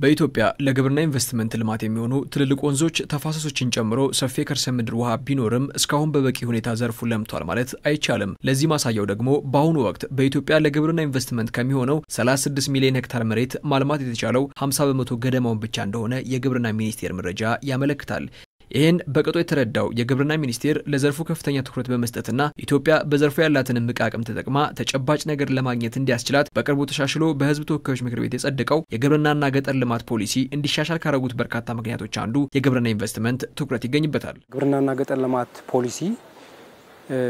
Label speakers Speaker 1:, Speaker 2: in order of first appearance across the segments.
Speaker 1: በኢትዮጵያ ለግብርና ኢንቨስትመንት ልማት የሚሆኑ ትልልቅ ወንዞች ተፋሰሶችን ጨምሮ ሰፊ የከርሰ ምድር ውሃ ቢኖርም እስካሁን በበቂ ሁኔታ ዘርፉ ለምቷል ማለት አይቻልም። ለዚህ ማሳያው ደግሞ በአሁኑ ወቅት በኢትዮጵያ ለግብርና ኢንቨስትመንት ከሚሆነው 36 ሚሊዮን ሄክታር መሬት ማልማት የተቻለው 50 በመቶ ገደማውን ብቻ እንደሆነ የግብርና ሚኒስቴር መረጃ ያመለክታል። ይህን በቅጡ የተረዳው የግብርና ሚኒስቴር ለዘርፉ ከፍተኛ ትኩረት በመስጠትና ኢትዮጵያ በዘርፉ ያላትን እምቅ አቅም ተጠቅማ ተጨባጭ ነገር ለማግኘት እንዲያስችላት በቅርቡ ተሻሽሎ በሕዝብ ተወካዮች ምክር ቤት የጸደቀው የግብርናና ገጠር ልማት ፖሊሲ እንዲሻሻል ካረጉት በርካታ ምክንያቶች አንዱ የግብርና ኢንቨስትመንት ትኩረት ይገኝበታል።
Speaker 2: ግብርናና ገጠር ልማት ፖሊሲ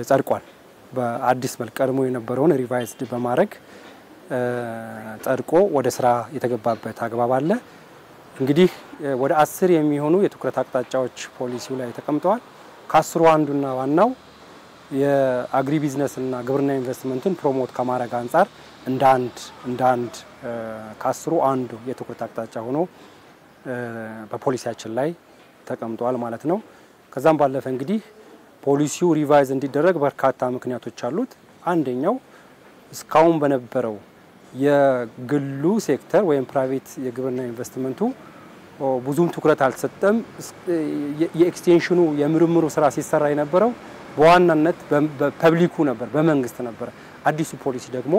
Speaker 2: ጸድቋል። በአዲስ መልክ ቀድሞ የነበረውን ሪቫይዝድ በማድረግ ጸድቆ ወደ ስራ የተገባበት አግባብ አለ። እንግዲህ ወደ 10 የሚሆኑ የትኩረት አቅጣጫዎች ፖሊሲው ላይ ተቀምጠዋል። ከ10ሩ አንዱና ዋናው የአግሪ ቢዝነስ እና ግብርና ኢንቨስትመንትን ፕሮሞት ከማድረግ አንፃር እንደ አንድ ከ10ሩ አንዱ የትኩረት አቅጣጫ ሆኖ በፖሊሲያችን ላይ ተቀምጧል ማለት ነው። ከዛም ባለፈ እንግዲህ ፖሊሲው ሪቫይዝ እንዲደረግ በርካታ ምክንያቶች አሉት። አንደኛው እስካሁን በነበረው የግሉ ሴክተር ወይም ፕራይቬት የግብርና ኢንቨስትመንቱ ብዙም ትኩረት አልተሰጠም። የኤክስቴንሽኑ የምርምሩ ስራ ሲሰራ የነበረው በዋናነት በፐብሊኩ ነበር፣ በመንግስት ነበር። አዲሱ ፖሊሲ ደግሞ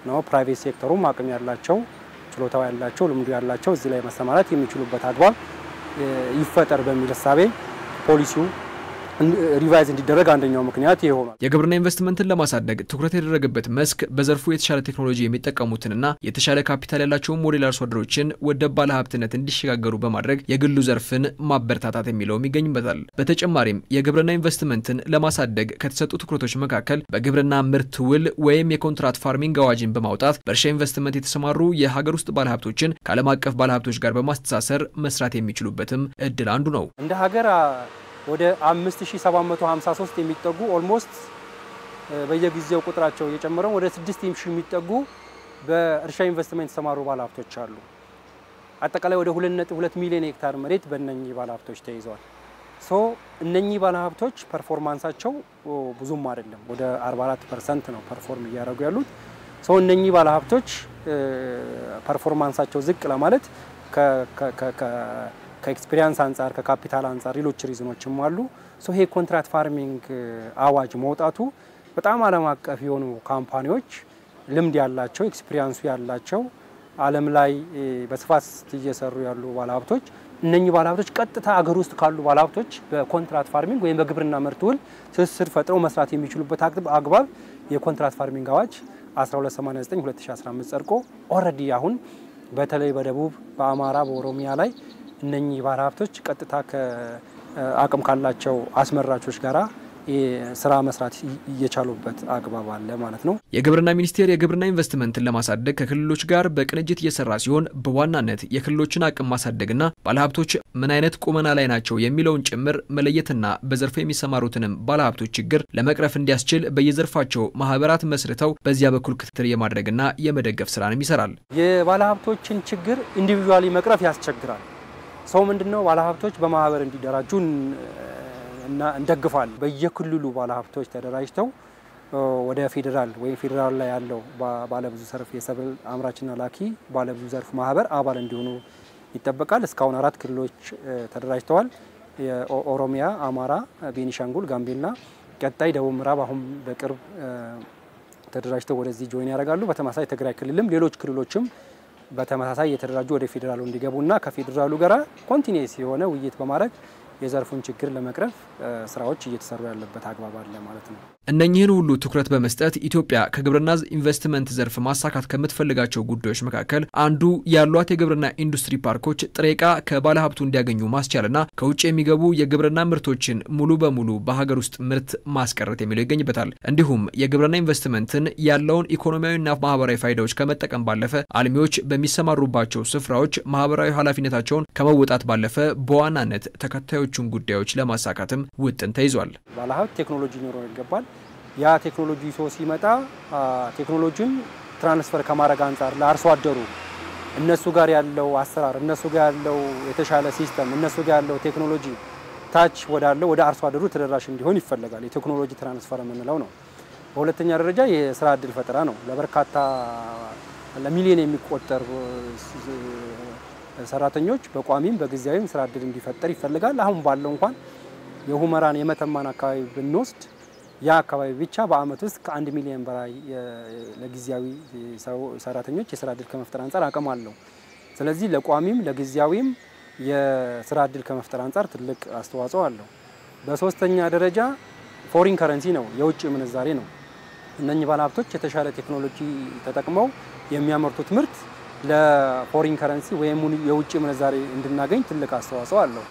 Speaker 2: ነው ፕራይቬት ሴክተሩም አቅም ያላቸው፣ ችሎታው ያላቸው፣ ልምዱ ያላቸው እዚህ ላይ መሰማራት የሚችሉበት አግባብ ይፈጠር በሚል ሐሳቤ ፖሊሲው ሪቫይዝ እንዲደረግ አንደኛው ምክንያት ይሆናል።
Speaker 1: የግብርና ኢንቨስትመንትን ለማሳደግ ትኩረት የተደረገበት መስክ በዘርፉ የተሻለ ቴክኖሎጂ የሚጠቀሙትንና የተሻለ ካፒታል ያላቸው ሞዴል አርሶ አደሮችን ወደ ባለ ሀብትነት እንዲሸጋገሩ በማድረግ የግሉ ዘርፍን ማበረታታት የሚለውም ይገኝበታል። በተጨማሪም የግብርና ኢንቨስትመንትን ለማሳደግ ከተሰጡ ትኩረቶች መካከል በግብርና ምርት ውል ወይም የኮንትራት ፋርሚንግ አዋጅን በማውጣት በእርሻ ኢንቨስትመንት የተሰማሩ የሀገር ውስጥ ባለ ሀብቶችን ከዓለም አቀፍ ባለ ሀብቶች ጋር በማስተሳሰር መስራት የሚችሉበትም እድል አንዱ ነው።
Speaker 2: እንደ ሀገር ወደ 5753 የሚጠጉ ኦልሞስት በየጊዜው ቁጥራቸው እየጨመረው ወደ 6000 የሚጠጉ በእርሻ ኢንቨስትመንት የተሰማሩ ባለሀብቶች አሉ። አጠቃላይ ወደ 2.2 ሚሊዮን ሄክታር መሬት በእነኚህ ባለሀብቶች ተይዟል። እነኚህ ባለሀብቶች ፐርፎርማንሳቸው ብዙም አይደለም፣ ወደ 44% ነው ፐርፎርም እያደረጉ ያሉት። እነኚህ ባለሀብቶች ፐርፎርማንሳቸው ዝቅ ለማለት ከኤክስፒሪያንስ አንፃር ከካፒታል አንፃር ሌሎች ሪዝኖችም አሉ። ይሄ ኮንትራክት ፋርሚንግ አዋጅ መውጣቱ በጣም ዓለም አቀፍ የሆኑ ካምፓኒዎች ልምድ ያላቸው ኤክስፒሪያንሱ ያላቸው ዓለም ላይ በስፋት እየሰሩ ያሉ ባለሀብቶች እነኚህ ባለሀብቶች ቀጥታ አገር ውስጥ ካሉ ባለሀብቶች በኮንትራክት ፋርሚንግ ወይም በግብርና ምርት ውል ትስስር ፈጥረው መስራት የሚችሉበት አግባብ የኮንትራክት ፋርሚንግ አዋጅ 1289/2015 ጸድቆ ኦሬዲ አሁን በተለይ በደቡብ በአማራ በኦሮሚያ ላይ እነኚህ ባለሀብቶች ቀጥታ ከአቅም ካላቸው አስመራቾች ጋራ ስራ መስራት እየቻሉበት አግባብ አለ ማለት ነው።
Speaker 1: የግብርና ሚኒስቴር የግብርና ኢንቨስትመንትን ለማሳደግ ከክልሎች ጋር በቅንጅት እየሰራ ሲሆን በዋናነት የክልሎችን አቅም ማሳደግና ባለሀብቶች ምን አይነት ቁመና ላይ ናቸው የሚለውን ጭምር መለየትና በዘርፉ የሚሰማሩትንም ባለሀብቶች ችግር ለመቅረፍ እንዲያስችል በየዘርፋቸው ማህበራት መስርተው በዚያ በኩል ክትትል የማድረግና የመደገፍ ስራንም ይሰራል።
Speaker 2: የባለሀብቶችን ችግር ኢንዲቪጁዋሊ መቅረፍ ያስቸግራል። ምንድነው ባለሀብቶች በማህበር እንዲደራጁ እና እንደግፋለን። በየክልሉ ባለሀብቶች ተደራጅተው ወደ ፌደራል ወይ ፌደራል ላይ ያለው ባለብዙ ዘርፍ የሰብል አምራችና ላኪ ባለብዙ ዘርፍ ማህበር አባል እንዲሆኑ ይጠበቃል። እስካሁን 4 ክልሎች ተደራጅተዋል። የኦሮሚያ፣ አማራ፣ ቤኒሻንጉል፣ ጋምቤላ፣ ቀጣይ ደቡብ ምዕራብ አሁን በቅርብ ተደራጅተው ወደዚህ ጆይን ያደርጋሉ። በተመሳሳይ ትግራይ ክልልም ሌሎች ክልሎችም በተመሳሳይ የተደራጁ ወደ ፌደራሉ እንዲገቡና ከፌደራሉ ጋር ኮንቲኒየስ የሆነ ውይይት በማድረግ የዘርፉን ችግር ለመቅረፍ ስራዎች እየተሰሩ ያለበት አግባብ አለ ማለት ነው።
Speaker 1: እነኚህን ሁሉ ትኩረት በመስጠት ኢትዮጵያ ከግብርና ኢንቨስትመንት ዘርፍ ማሳካት ከምትፈልጋቸው ጉዳዮች መካከል አንዱ ያሏት የግብርና ኢንዱስትሪ ፓርኮች ጥሬ ዕቃ ከባለሀብቱ እንዲያገኙ ማስቻልና ከውጭ የሚገቡ የግብርና ምርቶችን ሙሉ በሙሉ በሀገር ውስጥ ምርት ማስቀረት የሚለው ይገኝበታል። እንዲሁም የግብርና ኢንቨስትመንትን ያለውን ኢኮኖሚያዊና ማህበራዊ ፋይዳዎች ከመጠቀም ባለፈ አልሚዎች በሚሰማሩባቸው ስፍራዎች ማህበራዊ ኃላፊነታቸውን ከመወጣት ባለፈ በዋናነት ተከታዮቹን ጉዳዮች ለማሳካትም ውጥን ተይዟል።
Speaker 2: ባለሀብት ቴክኖሎጂ ሊኖረው ይገባል። ያ ቴክኖሎጂ ሲመጣ ቴክኖሎጂን ትራንስፈር ከማድረግ አንፃር ለአርሶ አደሩ እነሱ ጋር ያለው አሰራር እነሱ ጋር ያለው የተሻለ ሲስተም እነሱ ጋር ያለው ቴክኖሎጂ ታች ወደ አርሶ አደሩ ተደራሽ እንዲሆን ይፈልጋል። የቴክኖሎጂ ትራንስፈር የምንለው ነው። በሁለተኛ ደረጃ የስራ ዕድል ፈጠራ ነው። ለበርካታ ለሚሊዮን የሚቆጠር ሰራተኞች በቋሚም በጊዜያዊም ስራ እድል እንዲፈጠር ይፈልጋል። አሁን ባለው እንኳን የሁመራን የመተማን አካባቢ ብንወስድ ያ አካባቢ ብቻ በአመት ውስጥ ከ1 ሚሊዮን በላይ ለጊዜያዊ ሰራተኞች የስራ እድል ከመፍጠር አንፃር አቅም አለው። ስለዚህ ለቋሚም ለጊዜያዊም የስራ እድል ከመፍጠር አንፃር ትልቅ አስተዋጽኦ አለው። በሶስተኛ ደረጃ ፎሪን ከረንሲ ነው፣ የውጭ ምንዛሬ ነው። እነኚህ ባለሀብቶች የተሻለ ቴክኖሎጂ ተጠቅመው የሚያመርቱት ምርት ለፎሪን ከረንሲ ወይም የውጭ ምንዛሬ እንድናገኝ ትልቅ አስተዋጽኦ አለው።